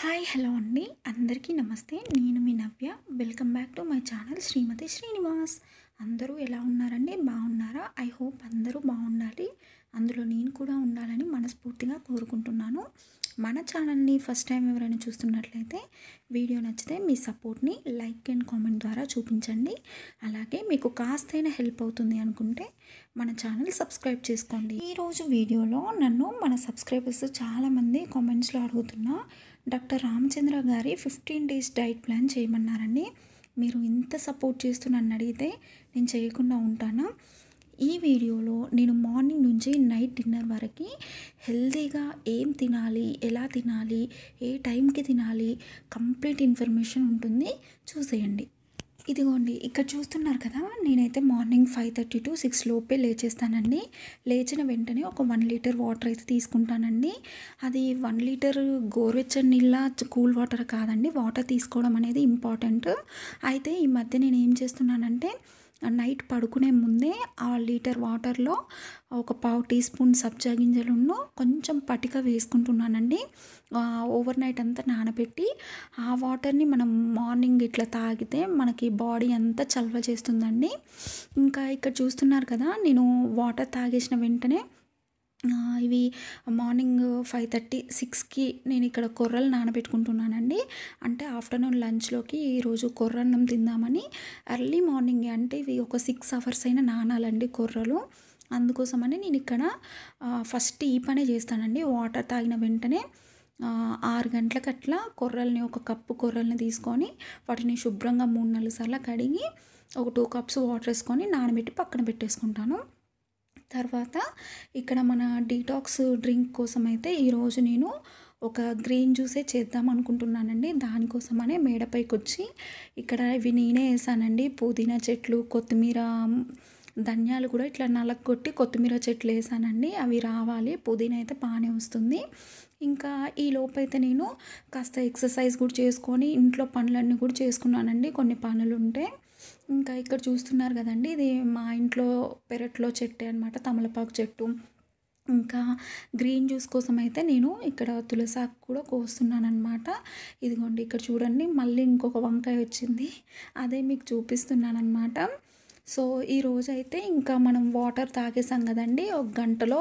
Hi hello అండి అందరికీ నమస్తే. నేను మీ Navya. Welcome back to my channel Srimathi Srinivas. అందరూ ఎలా ఉన్నారండి? బాగున్నారా? ఐ హోప్ అందరూ బాగుండాలి, అందులో నేను కూడా ఉండాలని మనస్ఫూర్తిగా కోరుకుంటున్నాను. మన ఛానల్ని ఫస్ట్ టైం ఎవరైనా చూస్తున్నట్లయితే వీడియో నచ్చితే మీ సపోర్ట్ని లైక్ అండ్ కామెంట్ ద్వారా చూపించండి. అలాగే మీకు కాస్తైనా హెల్ప్ అవుతుంది అనుకుంటే మన ఛానల్ సబ్స్క్రైబ్ చేసుకోండి. ఈరోజు వీడియోలో నన్ను మన సబ్స్క్రైబర్స్ చాలామంది కామెంట్స్లో అడుగుతున్నా డాక్టర్ రామచంద్ర గారి 15 డేస్ డైట్ ప్లాన్ చేయమన్నారండి. మీరు ఇంత సపోర్ట్ చేస్తూ నన్ను అడిగితే నేను చేయకుండా ఉంటానా? ఈ వీడియోలో నేను మార్నింగ్ నుంచి నైట్ డిన్నర్ వరకు హెల్తీగా ఏం తినాలి, ఎలా తినాలి, ఏ టైంకి తినాలి, కంప్లీట్ ఇన్ఫర్మేషన్ ఉంటుంది, చూసేయండి. ఇదిగోండి ఇక్కడ చూస్తున్నారు కదా, నేనైతే మార్నింగ్ 5:30 to 6 లోపే లేచేస్తానండి. లేచిన వెంటనే ఒక 1 లీటర్ వాటర్ అయితే తీసుకుంటానండి. అది 1 లీటర్ గోరువెచ్చని నీళ్ళ కూల్ వాటర్ కాదండి, వాటర్ తీసుకోవడం అనేది ఇంపార్టెంట్. అయితే ఈ మధ్య నేను ఏం చేస్తున్నానంటే నైట్ పడుకునే ముందే ఆ లీటర్ వాటర్లో ఒక పావు టీ స్పూన్ సబ్జా గింజలను కొంచెం పటిక వేసుకుంటున్నానండి. ఓవర్ నైట్ అంతా నానబెట్టి ఆ వాటర్ని మనం మార్నింగ్ ఇట్లా తాగితే మనకి బాడీ అంతా చల్వ చేస్తుందండి. ఇంకా ఇక్కడ చూస్తున్నారు కదా, నేను వాటర్ తాగేసిన వెంటనే ఇవి మార్నింగ్ 5:30, 6కి నేను ఇక్కడ కొర్రలు నానబెట్టుకుంటున్నానండి. అంటే ఆఫ్టర్నూన్ లంచ్లోకి ఈరోజు కొర్రన్నం తిందామని ఎర్లీ మార్నింగ్, అంటే ఇవి ఒక 6 అవర్స్ అయినా నానాలండి కొర్రలు. అందుకోసమని నేను ఇక్కడ ఫస్ట్ ఈ పనే చేస్తానండి. వాటర్ తాగిన వెంటనే 6 గంటలకు అట్లా కొర్రల్ని, ఒక కప్పు కొర్రల్ని తీసుకొని వాటిని శుభ్రంగా 3-4 సార్లు కడిగి ఒక 2 కప్స్ వాటర్ వేసుకొని నానబెట్టి పక్కన పెట్టేసుకుంటాను. తర్వాత ఇక్కడ మన డీటాక్స్ డ్రింక్ కోసం అయితే ఈరోజు నేను ఒక గ్రీన్ జ్యూసే చేద్దాం అనుకుంటున్నానండి. దానికోసమనే మేడపైకి వచ్చి ఇక్కడ ఇవి నేనే వేసానండి. పుదీనా చెట్లు, కొత్తిమీర, ధనియాలు కూడా ఇట్లా నలగొట్టి కొత్తిమీర చెట్లు వేసానండి. అవి రావాలి, పుదీనా అయితే బాగానే వస్తుంది. ఇంకా ఈ లోపైతే నేను కాస్త ఎక్సర్సైజ్ కూడా చేసుకొని ఇంట్లో పనులన్నీ కూడా చేసుకున్నానండి, కొన్ని పనులు ఉంటే. ఇంకా ఇక్కడ చూస్తున్నారు కదండి, ఇది మా ఇంట్లో పెరట్లో చెట్టే అనమాట, తమలపాకు చెట్టు. ఇంకా గ్రీన్ జ్యూస్ కోసం అయితే నేను ఇక్కడ తులసాకు కూడా కోస్తున్నాను అనమాట. ఇదిగోండి ఇక్కడ చూడండి, మళ్ళీ ఇంకొక వంకాయ వచ్చింది, అదే మీకు చూపిస్తున్నాను అనమాట. సో ఈరోజు అయితే ఇంకా మనం వాటర్ తాగేసాం కదండి, ఒక గంటలో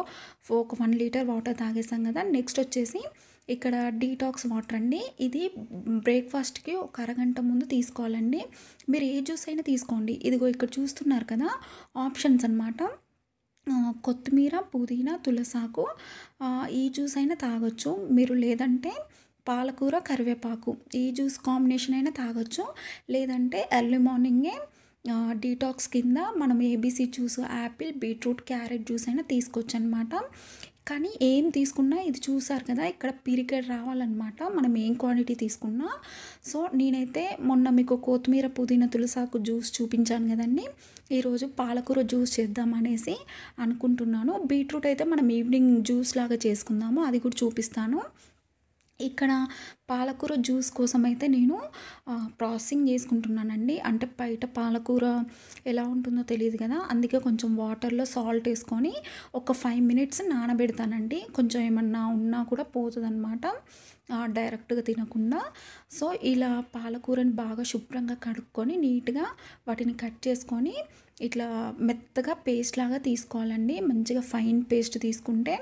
ఒక 1 లీటర్ వాటర్ తాగేసాం కదా. నెక్స్ట్ వచ్చేసి ఇక్కడ డీటాక్స్ వాటర్ అండి. ఇది బ్రేక్ఫాస్ట్కి ఒక అరగంట ముందు తీసుకోవాలండి. మీరు ఏ జ్యూస్ అయినా తీసుకోండి. ఇదిగో ఇక్కడ చూస్తున్నారు కదా ఆప్షన్స్ అనమాట, కొత్తిమీర, పుదీనా, తులసాకు, ఈ జ్యూస్ అయినా తాగొచ్చు మీరు. లేదంటే పాలకూర, కరివేపాకు, ఈ జ్యూస్ కాంబినేషన్ అయినా తాగొచ్చు. లేదంటే ఎర్లీ మార్నింగే డీటాక్స్ కింద మనం ABC juice, Apple, beetroot, carrot juice అయినా తీసుకోవచ్చు అనమాట. కానీ ఏం తీసుకున్నా ఇది చూసారు కదా, ఇక్కడ పిరికెడ్ రావాలన్నమాట మనం ఏం క్వాంటిటీ తీసుకున్నా. సో నేనైతే మొన్న మీకు కొత్తిమీర, పుదీనా, తులసాకు జ్యూస్ చూపించాను కదండి, ఈరోజు పాలకూర జ్యూస్ చేద్దామనేసి అనుకుంటున్నాను. బీట్రూట్ అయితే మనం ఈవినింగ్ జ్యూస్ లాగా చేసుకుందాము, అది కూడా చూపిస్తాను. ఇక్కడ పాలకూర జ్యూస్ కోసం అయితే నేను ప్రాసెసింగ్ చేసుకుంటున్నానండి. అంటే బయట పాలకూర ఎలా ఉంటుందో తెలియదు కదా, అందుకే కొంచెం వాటర్లో సాల్ట్ వేసుకొని ఒక 5 మినిట్స్ నానబెడతానండి. కొంచెం ఏమన్నా ఉన్నా కూడా పోతుంది అనమాట, డైరెక్ట్గా తినకుండా. సో ఇలా పాలకూరని బాగా శుభ్రంగా కడుక్కొని నీట్గా వాటిని కట్ చేసుకొని ఇట్లా మెత్తగా పేస్ట్ లాగా తీసుకోవాలండి. మంచిగా ఫైన్ పేస్ట్ తీసుకుంటే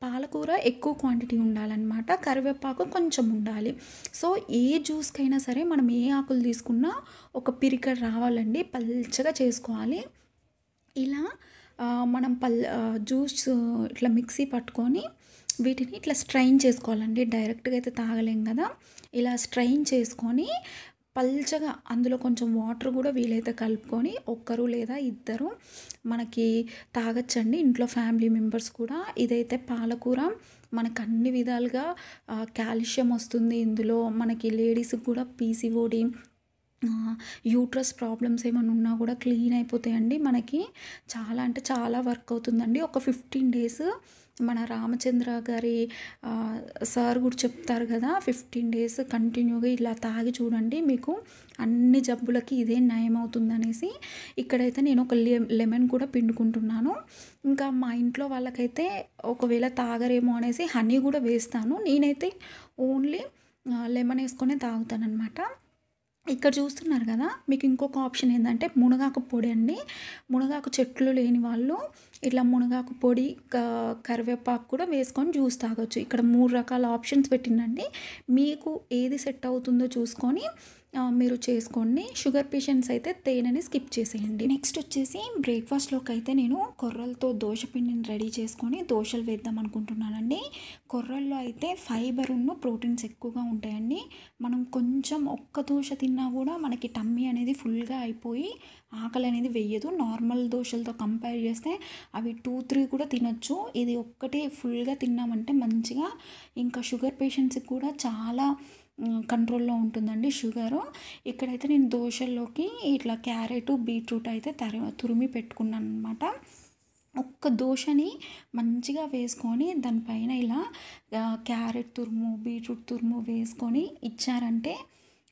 పాలకూర ఎక్కువ క్వాంటిటీ ఉండాలన్నమాట, కరివేపాకు కొంచెం ఉండాలి. సో ఏ జ్యూస్కైనా సరే మనం ఏ ఆకులు తీసుకున్నా ఒక పిరికెడ్ రావాలండి, పల్చగా చేసుకోవాలి. ఇలా మనం జ్యూస్ ఇట్లా మిక్సీ పట్టుకొని వీటిని ఇట్లా స్ట్రైన్ చేసుకోవాలండి. డైరెక్ట్గా అయితే తాగలేం కదా, ఇలా స్ట్రైన్ చేసుకొని పల్చగా అందులో కొంచెం వాటర్ కూడా వీలైతే కలుపుకొని ఒక్కరు లేదా ఇద్దరు మనకి తాగొచ్చండి, ఇంట్లో ఫ్యామిలీ మెంబర్స్ కూడా. ఇదైతే పాలకూర మనకు అన్ని విధాలుగా కాల్షియం వస్తుంది ఇందులో. మనకి లేడీస్కి కూడా పీసీఓడి, యూట్రస్ ప్రాబ్లమ్స్ ఏమైనా ఉన్నా కూడా క్లీన్ అయిపోతాయండి. మనకి చాలా అంటే చాలా వర్క్ అవుతుందండి. ఒక 15 డేస్ మన రామచంద్ర గారి సార్ కూడా చెప్తారు కదా, 15 డేస్ కంటిన్యూగా ఇలా తాగి చూడండి, మీకు అన్ని జబ్బులకి ఇదే నయం అవుతుందనేసి. ఇక్కడైతే నేను ఒక లెమన్ కూడా పిండుకుంటున్నాను. ఇంకా మా ఇంట్లో వాళ్ళకైతే ఒకవేళ తాగరేమో అనేసి హనీ కూడా వేస్తాను. నేనైతే ఓన్లీ లెమన్ వేసుకొని తాగుతాననమాట. ఇక్కడ చూస్తున్నారు కదా, మీకు ఇంకొక ఆప్షన్ ఏంటంటే మునగాకు పొడి అండి. మునగాకు చెట్లు లేని వాళ్ళు ఇట్లా మునగాకు పొడి, కరివేపాకు కూడా వేసుకొని జ్యూస్ తాగొచ్చు. ఇక్కడ 3 రకాల ఆప్షన్స్ పెట్టిండండి. మీకు ఏది సెట్ అవుతుందో చూసుకొని మీరు చేసుకోండి. షుగర్ పేషెంట్స్ అయితే తేనెని స్కిప్ చేసేయండి. నెక్స్ట్ వచ్చేసి బ్రేక్ఫాస్ట్లోకి అయితే నేను కొర్రలతో దోశ పిండిని రెడీ చేసుకొని దోశలు వేద్దాం అనుకుంటున్నానండి. కొర్రల్లో అయితే ఫైబర్ ఉన్న ప్రోటీన్స్ ఎక్కువగా ఉంటాయండి. మనం కొంచెం ఒక్క దోశ తిన్నా కూడా మనకి టమ్మీ అనేది ఫుల్గా అయిపోయి ఆకలి అనేది వెయ్యదు. నార్మల్ దోశలతో కంపేర్ చేస్తే అవి 2-3 కూడా తినొచ్చు. ఇది ఒక్కటే ఫుల్గా తిన్నామంటే మంచిగా. ఇంకా షుగర్ పేషెంట్స్కి కూడా చాలా కంట్రోల్లో ఉంటుందండి షుగరు. ఇక్కడైతే నేను దోశల్లోకి ఇట్లా క్యారెట్, బీట్రూట్ అయితే తురిమి పెట్టుకున్నాను అనమాట. ఒక్క దోశని మంచిగా వేసుకొని దానిపైన ఇలా క్యారెట్ తురుము, బీట్రూట్ తురుము వేసుకొని ఇచ్చారంటే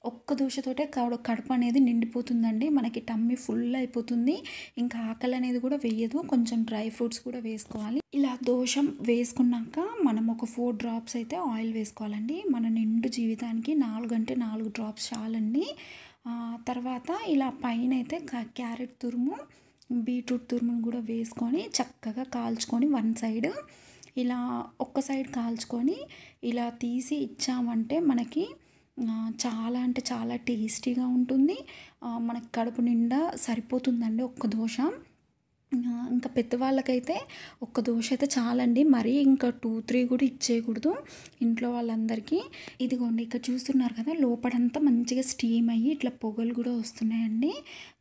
ఒక్క దోశతోటే కడుపు అనేది నిండిపోతుందండి. మనకి టమ్మీ ఫుల్ అయిపోతుంది. ఇంకా ఆకలి అనేది కూడా వేయదు. కొంచెం డ్రై ఫ్రూట్స్ కూడా వేసుకోవాలి. ఇలా దోశ వేసుకున్నాక మనం ఒక 4 డ్రాప్స్ అయితే ఆయిల్ వేసుకోవాలండి. మన నిండు జీవితానికి 4 అంటే 4 డ్రాప్స్ చాలండి. తర్వాత ఇలా పైన అయితే క్యారెట్ తురుము, బీట్రూట్ తురుమును కూడా వేసుకొని చక్కగా కాల్చుకొని వన్ సైడ్ ఇలా ఒక్క సైడ్ కాల్చుకొని ఇలా తీసి ఇచ్చామంటే మనకి చాలా అంటే చాలా టేస్టీగా ఉంటుంది. మనకి కడుపు నిండా సరిపోతుందండి ఒక్క దోశ. ఇంకా పెద్దవాళ్ళకైతే ఒక్క దోశ అయితే చాలండి. మరీ ఇంకా 2-3 కూడా ఇచ్చేయకూడదు ఇంట్లో వాళ్ళందరికీ. ఇదిగోండి ఇక్కడ చూస్తున్నారు కదా, లోపడంతా మంచిగా స్టీమ్ అయ్యి ఇట్లా పొగలు కూడా వస్తున్నాయండి.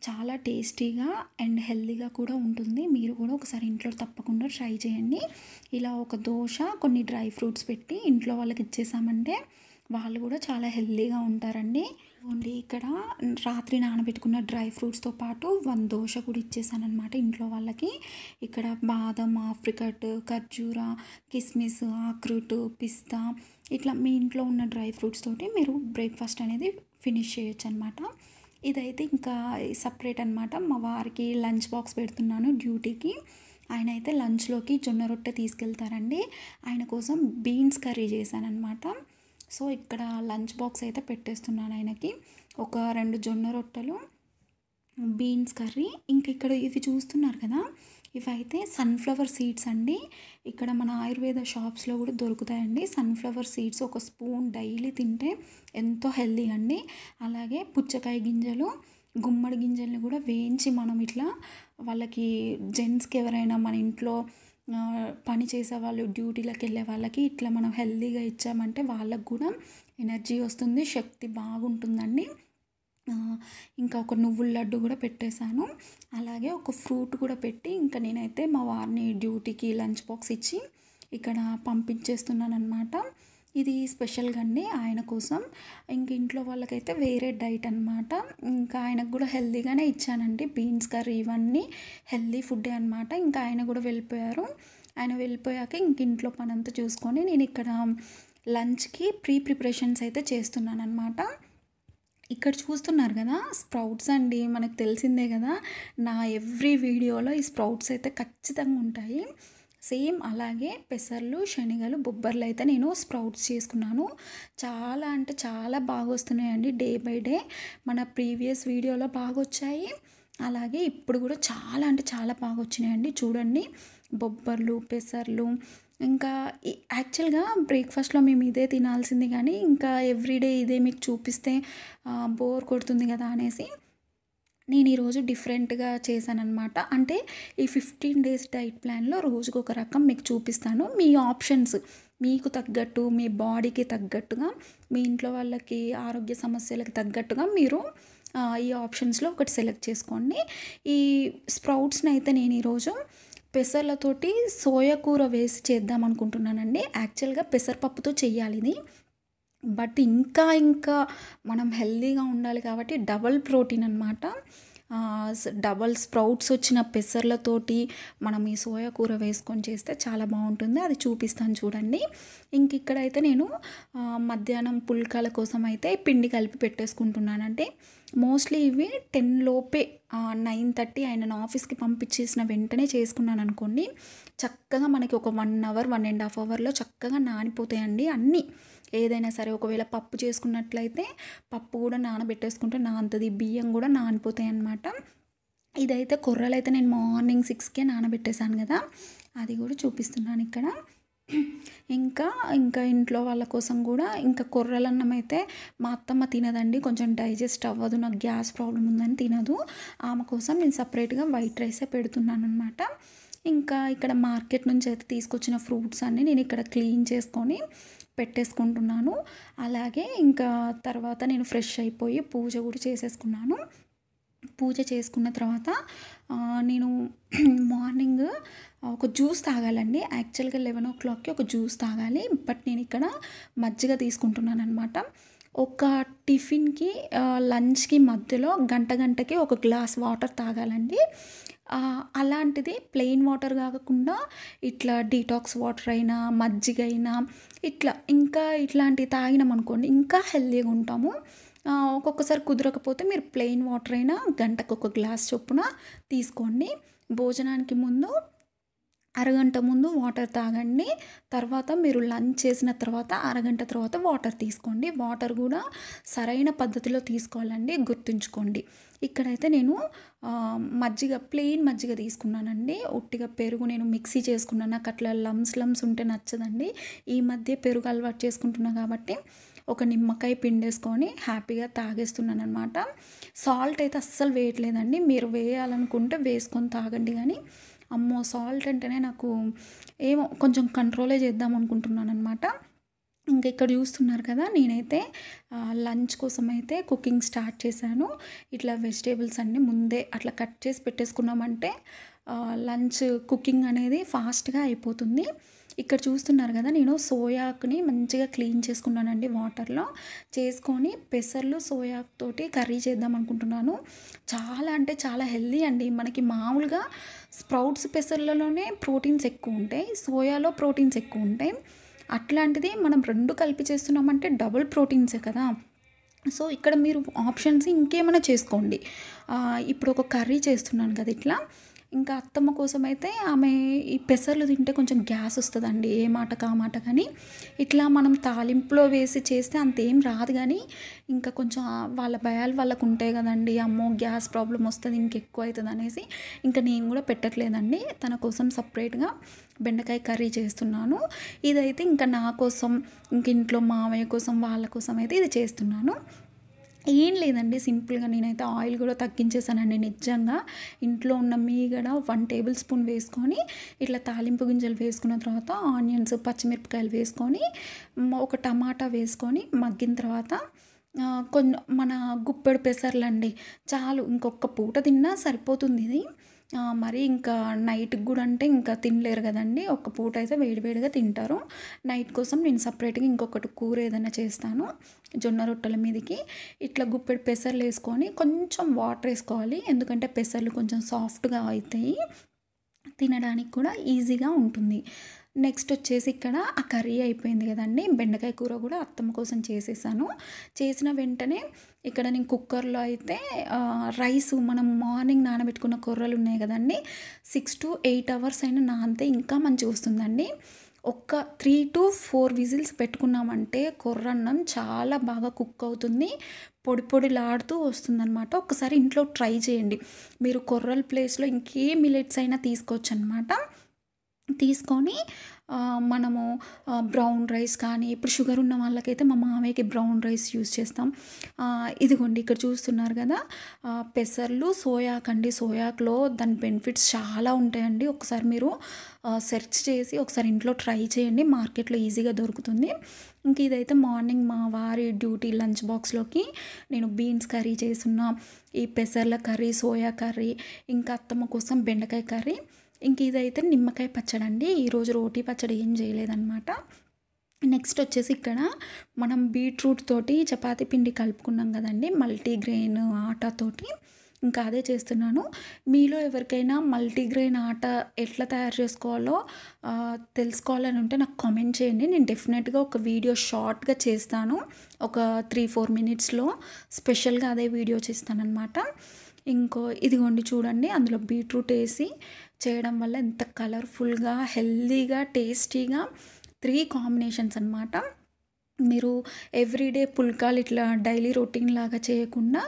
చాలా టేస్టీగా అండ్ హెల్తీగా కూడా ఉంటుంది. మీరు కూడా ఒకసారి ఇంట్లో తప్పకుండా ట్రై చేయండి. ఇలా ఒక దోశ కొన్ని డ్రై ఫ్రూట్స్ పెట్టి ఇంట్లో వాళ్ళకి ఇచ్చేసామంటే వాళ్ళు కూడా చాలా హెల్తీగా ఉంటారండి. ఇక్కడ రాత్రి నానబెట్టుకున్న డ్రై ఫ్రూట్స్తో పాటు 1 దోశ కూడా ఇచ్చేసాను అనమాట ఇంట్లో వాళ్ళకి. ఇక్కడ బాదం, ఆప్రికట్, ఖర్జూర, కిస్మిస్, ఆక్రూట్, పిస్తా ఇట్లా మీ ఇంట్లో ఉన్న డ్రై ఫ్రూట్స్ తోటి మీరు బ్రేక్ఫాస్ట్ అనేది ఫినిష్ చేయొచ్చు అనమాట. ఇదైతే ఇంకా సపరేట్ అనమాట. మా వారికి లంచ్ బాక్స్ పెడుతున్నాను డ్యూటీకి. ఆయన అయితే లంచ్లోకి జొన్న రొట్టె తీసుకెళ్తారండి. ఆయన కోసం బీన్స్ కర్రీ చేశాను అనమాట. సో ఇక్కడ లంచ్ బాక్స్ అయితే పెట్టేస్తున్నాను ఆయనకి. ఒక 2 జొన్న రొట్టెలు, బీన్స్ కర్రీ. ఇంక ఇక్కడ ఇవి చూస్తున్నారు కదా, ఇవైతే సన్ఫ్లవర్ సీడ్స్ అండి. ఇక్కడ మన ఆయుర్వేద షాప్స్లో కూడా దొరుకుతాయండి సన్ఫ్లవర్ సీడ్స్. ఒక స్పూన్ డైలీ తింటే ఎంతో హెల్తీ అండి. అలాగే పుచ్చకాయ గింజలు, గుమ్మడి గింజల్ని కూడా వేయించి మనం ఇట్లా వాళ్ళకి జెంట్స్కి ఎవరైనా మన ఇంట్లో పని చేసే వాళ్ళు, డ్యూటీలకు వెళ్ళే వాళ్ళకి ఇట్లా మనం హెల్తీగా ఇచ్చామంటే వాళ్ళకు కూడా ఎనర్జీ వస్తుంది, శక్తి బాగుంటుందండి. ఇంకా ఒక నువ్వుల లడ్డు కూడా పెట్టేశాను. అలాగే ఒక ఫ్రూట్ కూడా పెట్టి ఇంకా నేనైతే మా వారిని డ్యూటీకి లంచ్ బాక్స్ ఇచ్చి ఇక్కడ పంపించేస్తున్నాను అనమాట. ఇది స్పెషల్గా అండి ఆయన కోసం. ఇంక ఇంట్లో వాళ్ళకైతే వేరే డైట్ అనమాట. ఇంకా ఆయనకు కూడా హెల్తీగానే ఇచ్చానండి. బీన్స్ కర్రీ ఇవన్నీ హెల్తీ ఫుడ్డే అనమాట. ఇంకా ఆయన కూడా వెళ్ళిపోయారు. ఆయన వెళ్ళిపోయాక ఇంక ఇంట్లో పని అంతా చూసుకొని నేను ఇక్కడ లంచ్కి ప్రిపరేషన్స్ అయితే చేస్తున్నాను అనమాట. ఇక్కడ చూస్తున్నారు కదా, స్ప్రౌట్స్ అండి. మనకు తెలిసిందే కదా, నా ఎవ్రీ వీడియోలో ఈ స్ప్రౌట్స్ అయితే ఖచ్చితంగా ఉంటాయి. సేమ్ అలాగే పెసర్లు, శనగలు, బొబ్బర్లు అయితే నేను స్ప్రౌట్స్ చేసుకున్నాను. చాలా అంటే చాలా బాగా వస్తున్నాయండి డే బై డే. మన ప్రీవియస్ వీడియోలో బాగా వచ్చాయి, అలాగే ఇప్పుడు కూడా చాలా అంటే చాలా బాగా వచ్చినాయండి. చూడండి, బొబ్బర్లు, పెసర్లు. ఇంకా యాక్చువల్గా బ్రేక్ఫాస్ట్లో మేము ఇదే తినాల్సింది, కానీ ఇంకా ఎవ్రీడే ఇదే మీకు చూపిస్తే బోర్ కొడుతుంది కదా అనేసి నేను ఈరోజు డిఫరెంట్గా చేశానన్నమాట. అంటే ఈ 15 డేస్ డైట్ ప్లాన్లో రోజుకు ఒక రకం మీకు చూపిస్తాను. మీ ఆప్షన్స్ మీకు తగ్గట్టు, మీ బాడీకి తగ్గట్టుగా, మీ ఇంట్లో వాళ్ళకి ఆరోగ్య సమస్యలకు తగ్గట్టుగా మీరు ఈ ఆప్షన్స్లో ఒకటి సెలెక్ట్ చేసుకోండి. ఈ స్ప్రౌట్స్ని అయితే నేను ఈరోజు పెసర్లతోటి సోయా కూర వేసి చేద్దాం అనుకుంటున్నానండి. యాక్చువల్గా పెసరపప్పుతో చేయాలి ఇది, బట్ ఇంకా మనం హెల్తీగా ఉండాలి కాబట్టి డబల్ ప్రోటీన్ అనమాట. డబల్ స్ప్రౌట్స్ వచ్చిన పెసర్లతోటి మనం ఈ సోయా కూర వేసుకొని చేస్తే చాలా బాగుంటుంది. అది చూపిస్తాను చూడండి. ఇంక ఇక్కడైతే నేను మధ్యాహ్నం పుల్కాల కోసం అయితే పిండి కలిపి పెట్టేసుకుంటున్నానంటే మోస్ట్లీ ఇవి 10 లోపే 9:30 ఆయన ఆఫీస్కి పంపించేసిన వెంటనే చేసుకున్నాను అనుకోండి, చక్కగా మనకి ఒక 1 అవర్ 1.5 అవర్లో చక్కగా నానిపోతాయండి అన్నీ. ఏదైనా సరే ఒకవేళ పప్పు చేసుకున్నట్లయితే పప్పు కూడా నానబెట్టేసుకుంటే నానుతుంది, బియ్యం కూడా నానిపోతాయి అన్నమాట. ఇదైతే కొర్రలైతే నేను మార్నింగ్ 6కే నానబెట్టేశాను కదా, అది కూడా చూపిస్తున్నాను ఇక్కడ. ఇంకా ఇంకా ఇంట్లో వాళ్ళ కోసం కూడా ఇంకా కొర్రలన్నం అయితే మా అత్తమ్మ తినదండి, కొంచెం డైజెస్ట్ అవ్వదు, నాకు గ్యాస్ ప్రాబ్లం ఉందని తినదు. ఆమె కోసం నేను సపరేట్గా వైట్ రైసే పెడుతున్నాను అనమాట. ఇంకా ఇక్కడ మార్కెట్ నుంచి అయితే తీసుకొచ్చిన ఫ్రూట్స్ అన్నీ నేను ఇక్కడ క్లీన్ చేసుకొని పెట్టేసుకుంటున్నాను. అలాగే ఇంకా తర్వాత నేను ఫ్రెష్ అయిపోయి పూజ కూడా చేసేసుకున్నాను. పూజ చేసుకున్న తర్వాత నేను మార్నింగ్ ఒక జ్యూస్ తాగాలండి. యాక్చువల్గా 11 o'clockకి ఒక జ్యూస్ తాగాలి, బట్ నేను ఇక్కడ మజ్జిగ తీసుకుంటున్నాను అనమాట. ఒక టిఫిన్కి లంచ్కి మధ్యలో గంటకి ఒక గ్లాస్ వాటర్ తాగాలండి. అలాంటిది ప్లెయిన్ వాటర్ కాకుండా ఇట్లా డీటాక్స్ వాటర్ అయినా మజ్జిగ అయినా ఇట్లా ఇంకా ఇట్లాంటివి తాగినాం అనుకోండి ఇంకా హెల్తీగా ఉంటాము. ఒక్కొక్కసారి కుదరకపోతే మీరు ప్లెయిన్ వాటర్ అయినా గంటకు ఒక గ్లాస్ చొప్పున తీసుకోండి. భోజనానికి ముందు అరగంట ముందు వాటర్ తాగండి. తర్వాత మీరు లంచ్ చేసిన తర్వాత అరగంట తర్వాత వాటర్ తీసుకోండి. వాటర్ కూడా సరైన పద్ధతిలో తీసుకోవాలండి, గుర్తుంచుకోండి. ఇక్కడైతే నేను మజ్జిగ ప్లెయిన్ మజ్జిగ తీసుకున్నానండి. ఉట్టిగా పెరుగు నేను మిక్సీ చేసుకున్నాను, నాకు అట్లా లమ్స్ ఉంటే నచ్చదండి. ఈ మధ్య పెరుగు అలవాటు చేసుకుంటున్నా కాబట్టి ఒక నిమ్మకాయ పిండేసుకొని హ్యాపీగా తాగేస్తున్నాను అనమాట. సాల్ట్ అయితే అస్సలు వేయట్లేదండి, మీరు వేయాలనుకుంటే వేసుకొని తాగండి. కానీ అమ్మో సాల్ట్ అంటేనే నాకు ఏమో కొంచెం కంట్రోలే చేద్దాం అనుకుంటున్నాను అనమాట. ఇంకా ఇక్కడ చూస్తున్నారు కదా, నేనైతే లంచ్ కోసం అయితే కుకింగ్ స్టార్ట్ చేశాను. ఇట్లా వెజిటేబుల్స్ అన్నీ ముందే అట్లా కట్ చేసి పెట్టేసుకున్నామంటే లంచ్ కుకింగ్ అనేది ఫాస్ట్గా అయిపోతుంది. ఇక్కడ చూస్తున్నారు కదా, నేను సోయాకుని మంచిగా క్లీన్ చేసుకున్నానండి, వాటర్లో చేసుకొని పెసర్లు సోయాకు తోటి కర్రీ చేద్దాం అనుకుంటున్నాను. చాలా అంటే చాలా హెల్దీ అండి. మనకి మామూలుగా స్ప్రౌట్స్ పెసర్లలోనే ప్రోటీన్స్ ఎక్కువ ఉంటాయి, సోయాలో ప్రోటీన్స్ ఎక్కువ ఉంటాయి. అట్లాంటిది మనం రెండు కలిపి చేస్తున్నామంటే డబుల్ ప్రోటీన్సే కదా. సో ఇక్కడ మీరు ఆప్షన్స్ ఇంకేమైనా చేసుకోండి. ఇప్పుడు ఒక కర్రీ చేస్తున్నాను కదా ఇట్లా. ఇంకా అత్తమ్మ కోసం అయితే ఆమె ఈ పెసర్లు తింటే కొంచెం గ్యాస్ వస్తుందండి, ఏ మాట కా మాట. కానీ ఇట్లా మనం తాలింపులో వేసి చేస్తే అంతేం రాదు. కానీ ఇంకా కొంచెం వాళ్ళ భయాలు వాళ్ళకు ఉంటాయి కదండి, అమ్మో గ్యాస్ ప్రాబ్లం వస్తుంది ఇంకెక్కువ అవుతుంది అనేసి ఇంకా నేను కూడా పెట్టట్లేదండి. తన కోసం సపరేట్గా బెండకాయ కర్రీ చేస్తున్నాను. ఇదైతే ఇంకా నా కోసం, ఇంక ఇంట్లో మామయ్య కోసం, వాళ్ళ కోసం అయితే ఇది చేస్తున్నాను. ఏం లేదండి, సింపుల్గా నేనైతే ఆయిల్ కూడా తగ్గించేసానండి. నిజంగా ఇంట్లో ఉన్న మీగడ 1 టేబుల్ స్పూన్ వేసుకొని ఇట్లా తాలింపు గింజలు వేసుకున్న తర్వాత ఆనియన్స్ పచ్చిమిరపకాయలు వేసుకొని ఒక టమాటా వేసుకొని మగ్గిన తర్వాత మన గుప్పెడు పెసర్లండి చాలు, ఇంకొక పూట తిన్నా సరిపోతుంది ఇది. మరి ఇంకా నైట్కి కూడా అంటే ఇంకా తినలేరు కదండి, ఒక్క పూట అయితే వేడివేడిగా తింటారు. నైట్ కోసం నేను సపరేట్గా ఇంకొకటి కూర ఏదైనా చేస్తాను. జొన్న రొట్టెల మీదకి ఇట్లా గుప్పెడు పెసర్లు వేసుకొని కొంచెం వాటర్ వేసుకోవాలి, ఎందుకంటే పెసర్లు కొంచెం సాఫ్ట్గా అవుతాయి, తినడానికి కూడా ఈజీగా ఉంటుంది. నెక్స్ట్ వచ్చేసి ఇక్కడ ఆ కర్రీ అయిపోయింది కదండి, బెండకాయ కూర కూడా అత్తమ్మ కోసం చేసేసాను. చేసిన వెంటనే ఇక్కడ నేను కుక్కర్లో అయితే రైస్ మనం మార్నింగ్ నానబెట్టుకున్న కొర్రలు ఉన్నాయి కదండి, 6 to 8 hours అయినా నానితే ఇంకా మంచిగా వస్తుందండి. ఒక 3 to 4 విజిల్స్ పెట్టుకున్నామంటే కొర్రన్నం చాలా బాగా కుక్ అవుతుంది, పొడి పొడిలాడుతూ వస్తుందన్నమాట. ఒకసారి ఇంట్లో ట్రై చేయండి. మీరు కొర్రల ప్లేస్లో ఇంకే మిలెట్స్ అయినా తీసుకోవచ్చు అనమాట. తీసుకొని మనము బ్రౌన్ రైస్ కానీ, ఇప్పుడు షుగర్ ఉన్న వాళ్ళకైతే మా మామయ్యకి బ్రౌన్ రైస్ యూస్ చేస్తాం. ఇదిగోండి ఇక్కడ చూస్తున్నారు కదా, పెసర్లు సోయాకండి. సోయాకులో దాని బెనిఫిట్స్ చాలా ఉంటాయండి. ఒకసారి మీరు సెర్చ్ చేసి ఒకసారి ఇంట్లో ట్రై చేయండి, మార్కెట్లో ఈజీగా దొరుకుతుంది. ఇంక ఇదైతే మార్నింగ్ మా వారి డ్యూటీ లంచ్ బాక్స్లోకి నేను బీన్స్ కర్రీ చేస్తున్నా, ఈ పెసర్ల కర్రీ, సోయా కర్రీ, ఇంకా అత్తమ్మ కోసం బెండకాయ కర్రీ. ఇంక ఇదైతే నిమ్మకాయ పచ్చడి అండి. ఈరోజు రోటీ పచ్చడి ఏం చేయలేదన్నమాట. నెక్స్ట్ వచ్చేసి ఇక్కడ మనం బీట్రూట్ తోటి చపాతీ పిండి కలుపుకున్నాం కదండి, మల్టీగ్రెయిన్ ఆటాతోటి, ఇంకా అదే చేస్తున్నాను. మీలో ఎవరికైనా మల్టీగ్రెయిన్ ఆట ఎట్లా తయారు చేసుకోవాలో తెలుసుకోవాలని ఉంటే నాకు కామెంట్ చేయండి. నేను డెఫినెట్గా ఒక వీడియో షార్ట్గా చేస్తాను, ఒక 3-4 మినిట్స్లో స్పెషల్గా అదే వీడియో చేస్తానన్నమాట. ఇంకో ఇదిగోండి చూడండి, అందులో బీట్రూట్ వేసి చేయడం వల్ల ఎంత కలర్ఫుల్గా, హెల్దీగా, టేస్టీగా 3 కాంబినేషన్స్ అనమాట. మీరు ఎవ్రీడే పుల్కాలు ఇట్లా డైలీ రొటీన్ లాగా చేయకుండా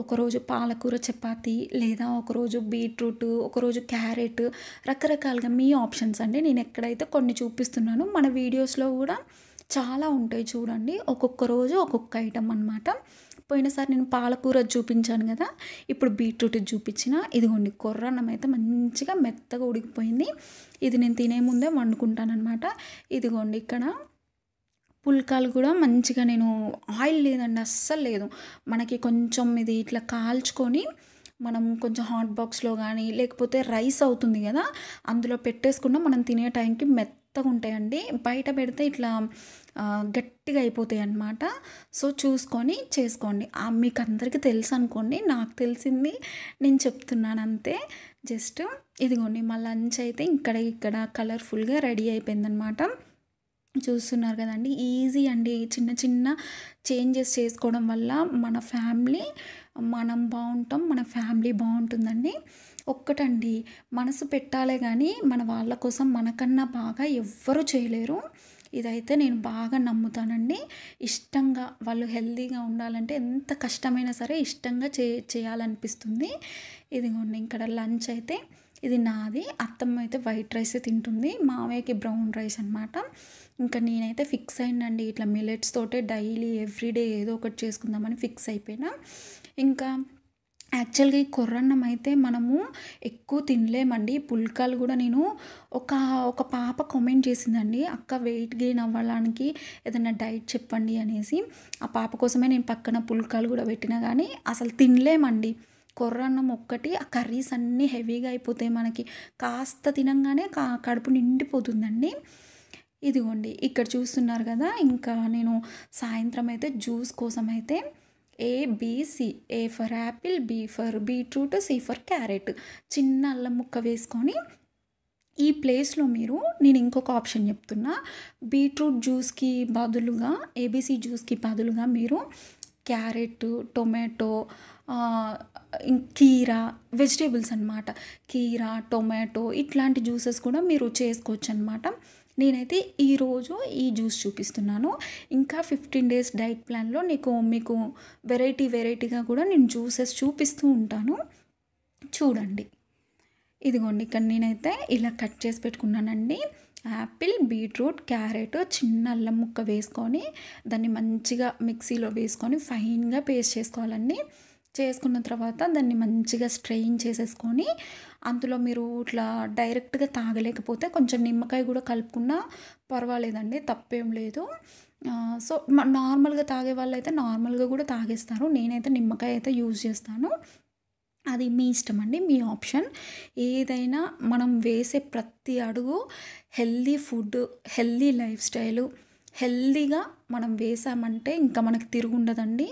ఒకరోజు పాలకూర చపాతీ లేదా ఒకరోజు బీట్రూట్, ఒకరోజు క్యారెట్, రకరకాలుగా మీ ఆప్షన్స్ అండి. నేను ఎక్కడైతే కొన్ని చూపిస్తున్నానో మన వీడియోస్లో కూడా చాలా ఉంటాయి చూడండి. ఒక్కొక్క రోజు ఒక్కొక్క ఐటమ్ అనమాట. పోయినసారి నేను పాలకూర చూపించాను కదా, ఇప్పుడు బీట్రూట్ చూపించిన. ఇదిగోండి కొర్రన్నం అయితే మంచిగా మెత్తగా ఉడికిపోయింది. ఇది నేను తినే ముందే వండుకుంటానమాట. ఇదిగోండి ఇక్కడ పుల్కాలు కూడా మంచిగా నేను ఆయిల్ లేదండి, అస్సలు లేదు. మనకి కొంచెం ఇది ఇట్లా కాల్చుకొని మనం కొంచెం హాట్ బాక్స్లో కానీ లేకపోతే రైస్ అవుతుంది కదా, అందులో పెట్టేసుకున్నా మనం తినే టైంకి మెత్తగా ఉంటాయండి. బయట పెడితే ఇట్లా గట్టిగా అయిపోతాయి అన్నమాట. సో చూసుకొని చేసుకోండి. మీకు అందరికీ తెలుసు అనుకోండి, నాకు తెలిసింది నేను చెప్తున్నాను అంతే. జస్ట్ ఇదిగోండి మా లంచ్ అయితే ఇక్కడ కలర్ఫుల్గా రెడీ అయిపోయిందనమాట. చూస్తున్నారు కదండి, ఈజీ అండి. చిన్న చిన్న చేంజెస్ చేసుకోవడం వల్ల మన ఫ్యామిలీ, మనం బాగుంటాం, మన ఫ్యామిలీ బాగుంటుందండి. ఒక్కటండి, మనసు పెట్టాలే కానీ మన వాళ్ళ కోసం మనకన్నా బాగా ఎవ్వరూ చేయలేరు. ఇదైతే నేను బాగా నమ్ముతానండి. ఇష్టంగా వాళ్ళు హెల్తీగా ఉండాలంటే ఎంత కష్టమైనా సరే ఇష్టంగా చేయాలనిపిస్తుంది. ఇదిగోండి ఇక్కడ లంచ్ అయితే ఇది నాది. అత్తమ్మ అయితే వైట్ రైస్ తింటుంది, మామయ్యకి బ్రౌన్ రైస్ అనమాట. ఇంకా నేనైతే ఫిక్స్ అయ్యానండి, ఇట్లా మిల్లెట్స్ తోటే డైలీ ఎవ్రీడే ఏదో ఒకటి చేసుకుందామని ఫిక్స్ అయిపోయినా. ఇంకా యాక్చువల్గా ఈ కొర్రన్నం అయితే మనము ఎక్కువ తినలేమండి. పుల్కాలు కూడా నేను ఒక పాప కామెంట్ చేసిందండి, అక్క వెయిట్ గెయిన్ అవ్వడానికి ఏదైనా డైట్ చెప్పండి అనేసి. ఆ పాప కోసమే నేను పక్కన పుల్కాలు కూడా పెట్టినా కానీ అసలు తినలేమండి. కొర్రన్నం ఒక్కటి, ఆ కర్రీస్ అన్నీ హెవీగా అయిపోతాయి మనకి. కాస్త తినంగానే కడుపు నిండిపోతుందండి. ఇదిగోండి ఇక్కడ చూస్తున్నారు కదా, ఇంకా నేను సాయంత్రం అయితే జ్యూస్ కోసం అయితే ABC, A for apple, B for beetroot, C for carrot, చిన్న అల్లం ముక్క వేసుకొని ఈ ప్లేస్లో నేను ఇంకొక ఆప్షన్ చెప్తున్నా. బీట్రూట్ జ్యూస్కి బదులుగా, ఏబిసి జ్యూస్కి బదులుగా మీరు క్యారెట్, టొమాటో, కీరా, వెజిటేబుల్స్ అనమాట, కీరా, టొమాటో ఇట్లాంటి జ్యూసెస్ కూడా మీరు చేసుకోవచ్చు అనమాట. నేనైతే ఈరోజు ఈ జ్యూస్ చూపిస్తున్నాను. ఇంకా 15 డేస్ డైట్ ప్లాన్లో మీకు వెరైటీగా కూడా నేను జ్యూసెస్ చూపిస్తూ ఉంటాను, చూడండి. ఇదిగోండి ఇక్కడ నేనైతే ఇలా కట్ చేసి పెట్టుకున్నానండి. యాపిల్, బీట్రూట్, క్యారెట్, చిన్న అల్లం ముక్క వేసుకొని దాన్ని మంచిగా మిక్సీలో వేసుకొని ఫైన్గా పేస్ట్ చేసుకోవాలండి. చేసుకున్న తర్వాత దాన్ని మంచిగా స్ట్రెయిన్ చేసేసుకొని అందులో మీరు ఇట్లా డైరెక్ట్గా తాగలేకపోతే కొంచెం నిమ్మకాయ కూడా కలుపుకున్నా పర్వాలేదండి, తప్పేం లేదు. సో నార్మల్గా తాగే వాళ్ళు అయితే నార్మల్గా కూడా తాగేస్తారు. నేనైతే నిమ్మకాయ అయితే యూజ్ చేస్తాను. అది మీ ఇష్టం అండి, మీ ఆప్షన్. ఏదైనా మనం వేసే ప్రతి అడుగు healthy food, healthy life style, హెల్దీగా మనం వేసామంటే ఇంకా మనకు తిరుగుండదండి.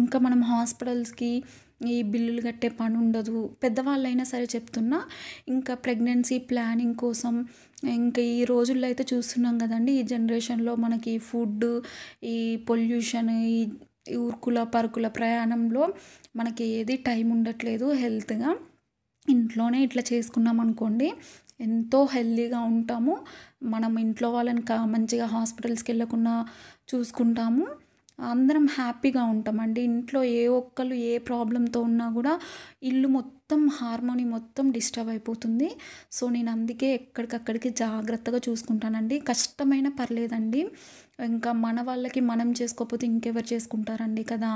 ఇంకా మనం హాస్పిటల్స్కి ఈ బిల్లులు కట్టే పని ఉండదు. పెద్దవాళ్ళైనా సరే చెప్తున్నా. ఇంకా ప్రెగ్నెన్సీ ప్లానింగ్ కోసం ఇంకా ఈ రోజుల్లో అయితే చూస్తున్నాం కదండి, ఈ జనరేషన్లో మనకి ఫుడ్, ఈ పొల్యూషన్, ఈ ఉరుకుల పరుకుల ప్రయాణంలో మనకి ఏది టైం ఉండట్లేదు. హెల్త్గా ఇంట్లోనే ఇట్లా చేసుకున్నాం అనుకోండి ఎంతో హెల్తీగా ఉంటాము. మనం ఇంట్లో వాళ్ళని మంచిగా హాస్పిటల్స్కి వెళ్ళకుండా చూసుకుంటాము, అందరం హ్యాపీగా ఉంటామండి. ఇంట్లో ఏ ఒక్కరు ఏ ప్రాబ్లంతో ఉన్నా కూడా ఇల్లు మొత్తం హార్మోనీ మొత్తం డిస్టర్బ్ అయిపోతుంది. సో నేను అందుకే ఎక్కడికక్కడికి జాగ్రత్తగా చూసుకుంటానండి. కష్టమైన పర్లేదండి, ఇంకా మన వాళ్ళకి మనం చేసుకోకపోతే ఇంకెవరు చేసుకుంటారండి కదా.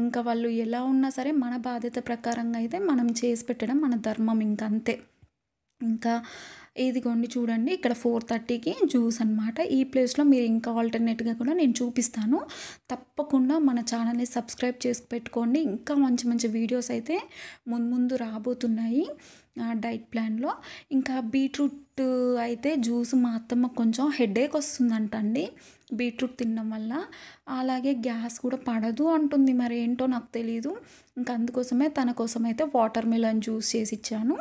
ఇంకా వాళ్ళు ఎలా ఉన్నా సరే మన బాధ్యత ప్రకారంగా అయితే మనం చేసి పెట్టడం మన ధర్మం, ఇంకంతే. ఇంకా ఇదిగోండి చూడండి ఇక్కడ 4:30కి జ్యూస్ అనమాట. ఈ ప్లేస్లో మీరు ఇంకా ఆల్టర్నేట్గా కూడా నేను చూపిస్తాను. తప్పకుండా మన ఛానల్ని సబ్స్క్రైబ్ చేసి పెట్టుకోండి. ఇంకా మంచి మంచి వీడియోస్ అయితే ముందు రాబోతున్నాయి డైట్ ప్లాన్లో. ఇంకా బీట్రూట్ అయితే జ్యూస్ మా అత్తమ్మ కొంచెం హెడేక్ వస్తుందంట అండి బీట్రూట్ తినడం వల్ల. అలాగే గ్యాస్ కూడా పడదు అంటుంది, మరి ఏంటో నాకు తెలీదు. ఇంకా అందుకోసమే తన కోసం అయితే వాటర్ మిలన్ జ్యూస్ చేసి ఇచ్చాను.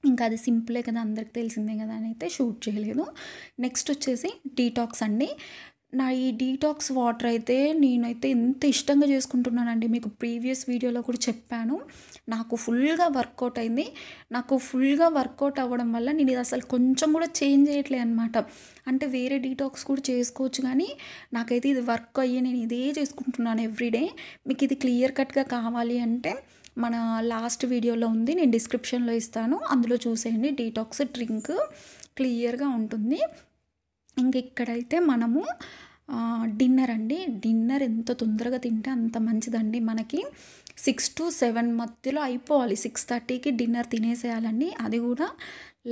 ఇంకా అది సింపులే కదా, అందరికి తెలిసిందే కదా అని అయితే షూట్ చేయలేదు. నెక్స్ట్ వచ్చేసి డీటాక్స్ అండి. నా ఈ డీటాక్స్ వాటర్ అయితే నేనైతే ఎంత ఇష్టంగా చేసుకుంటున్నానండి. మీకు ప్రీవియస్ వీడియోలో కూడా చెప్పాను. నాకు ఫుల్‌గా వర్కౌట్ అయింది. నాకు ఫుల్‌గా వర్కౌట్ అవ్వడం వల్ల నేను ఇది అసలు కొంచెం కూడా చేంజ్ చేయట్లే అనమాట. అంటే వేరే డీటాక్స్ కూడా చేసుకోవచ్చు కానీ నాకైతే ఇది వర్క్ అయ్యి నేను ఇదే చేసుకుంటున్నాను ఎవ్రీడే. మీకు ఇది క్లియర్ కట్‌గా కావాలి అంటే మన లాస్ట్ వీడియోలో ఉంది. నేను డిస్క్రిప్షన్‌లో ఇస్తాను. అందులో చూసేయండి. డీటాక్స్ డ్రింక్ క్లియర్‌గా ఉంటుంది. ఇంక ఇక్కడైతే మనము డిన్నర్ అండి. డిన్నర్ ఎంత తొందరగా తింటే అంత మంచిదండి. మనకి 6-7 మధ్యలో అయిపోవాలి. 6:30కి డిన్నర్ తినేసేయాలండి. అది కూడా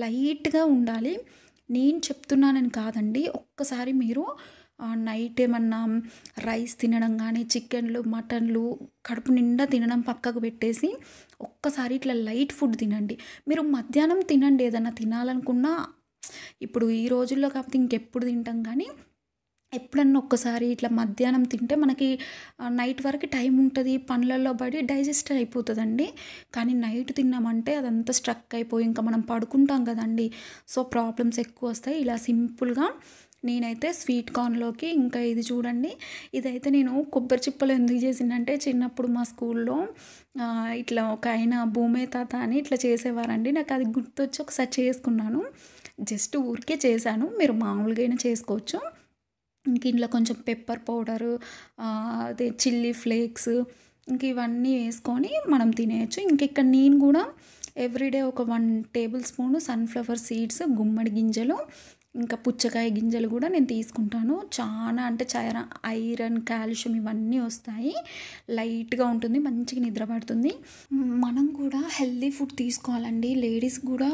లైట్‌గా ఉండాలి. నేను చెప్తున్నానని కాదండి. ఒక్కసారి మీరు నైట్ ఏమన్నా రైస్ తినడం కానీ, చికెన్లు, మటన్లు కడుపు నిండా తినడం పక్కకు పెట్టేసి ఒక్కసారి ఇట్లా లైట్ ఫుడ్ తినండి. మీరు మధ్యాహ్నం తినండి ఏదన్నా తినాలనుకున్నా. ఇప్పుడు ఈ రోజుల్లో కాకపోతే ఇంకెప్పుడు తింటాం కానీ ఎప్పుడన్నా ఒక్కసారి ఇట్లా మధ్యాహ్నం తింటే మనకి నైట్ వరకు టైం ఉంటుంది. పనులలో పడి డైజెస్ట్ అయిపోతుందండి. కానీ నైట్ తిన్నామంటే అదంతా స్ట్రక్ అయిపోయి ఇంకా మనం పడుకుంటాం కదండి. సో ప్రాబ్లమ్స్ ఎక్కువ వస్తాయి. ఇలా సింపుల్గా నేనైతే స్వీట్ కార్న్లోకి ఇంకా ఇది చూడండి. ఇదైతే నేను కొబ్బరి చిప్పలు ఎందుకు చేసిందంటే చిన్నప్పుడు మా స్కూల్లో ఇట్లా ఒక ఆయన భూమే తాత అని ఇట్లా చేసేవారండి. నాకు అది గుర్తొచ్చి ఒకసారి చేసుకున్నాను. జస్ట్ ఊరికే చేశాను. మీరు మామూలుగా అయినా చేసుకోవచ్చు. ఇంక ఇందులో కొంచెం పెప్పర్ పౌడరు, అదే చిల్లీ ఫ్లేక్స్, ఇంక ఇవన్నీ వేసుకొని మనం తినేయచ్చు. ఇంక ఇక్కడ నేను కూడా ఎవ్రీడే ఒక 1 టేబుల్ స్పూను సన్ఫ్లవర్ సీడ్స్, గుమ్మడి గింజలు, ఇంకా పుచ్చకాయ గింజలు కూడా నేను తీసుకుంటాను. చాలా అంటే చాలా ఐరన్, కాల్షియం ఇవన్నీ వస్తాయి. లైట్గా ఉంటుంది, మంచిగా నిద్ర పడుతుంది. మనం కూడా హెల్దీ ఫుడ్ తీసుకోవాలండి. లేడీస్ కూడా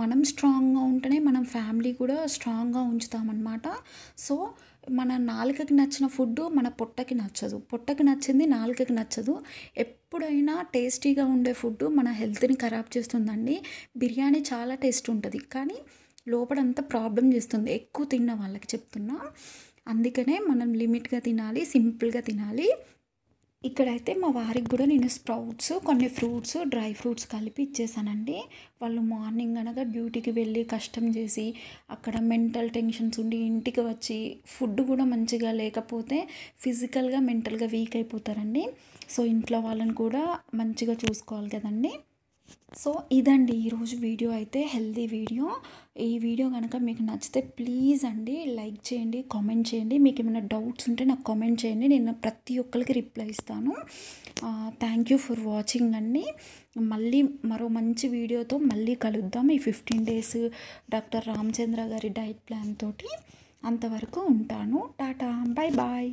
మనం స్ట్రాంగ్గా ఉంటేనే మనం ఫ్యామిలీ కూడా స్ట్రాంగ్గా ఉంచుతామన్నమాట. సో మన నాలుకకి నచ్చిన ఫుడ్డు మన పొట్టకి నచ్చదు. పొట్టకి నచ్చింది నాలుకకి నచ్చదు. ఎప్పుడైనా టేస్టీగా ఉండే ఫుడ్డు మన హెల్త్ని ఖరాబ్ చేస్తుందండి. బిర్యానీ చాలా టేస్ట్ ఉంటుంది కానీ లోపలంతా ప్రాబ్లం చేస్తుంది. ఎక్కువ తిన్న వాళ్ళకి చెప్తున్నా. అందుకనే మనం లిమిట్గా తినాలి, సింపుల్గా తినాలి. ఇక్కడైతే మా వారికి కూడా నేను స్ప్రౌట్స్, కొన్ని ఫ్రూట్స్, డ్రై ఫ్రూట్స్ కలిపి ఇచ్చేసానండి. వాళ్ళు మార్నింగ్ అనగా డ్యూటీకి వెళ్ళి కష్టం చేసి అక్కడ మెంటల్ టెన్షన్స్ ఉండి ఇంటికి వచ్చి ఫుడ్ కూడా మంచిగా లేకపోతే ఫిజికల్గా, మెంటల్గా వీక్ అయిపోతారండి. సో ఇంట్లో వాళ్ళని కూడా మంచిగా చూసుకోవాలి కదండి. సో ఇదండి ఈరోజు వీడియో అయితే, హెల్దీ వీడియో. ఈ వీడియో కనుక మీకు నచ్చితే ప్లీజ్ అండి లైక్ చేయండి, కామెంట్ చేయండి. మీకు ఏమైనా డౌట్స్ ఉంటే నాకు కామెంట్ చేయండి. నేను ప్రతి ఒక్కరికి రిప్లై ఇస్తాను. థ్యాంక్ యూ ఫర్ వాచింగ్ అండి. మళ్ళీ మరో మంచి వీడియోతో మళ్ళీ కలుద్దాం. ఈ 15 days డాక్టర్ రామచంద్ర గారి డైట్ ప్లాన్ తోటి. అంతవరకు ఉంటాను. Ta-ta, bye bye.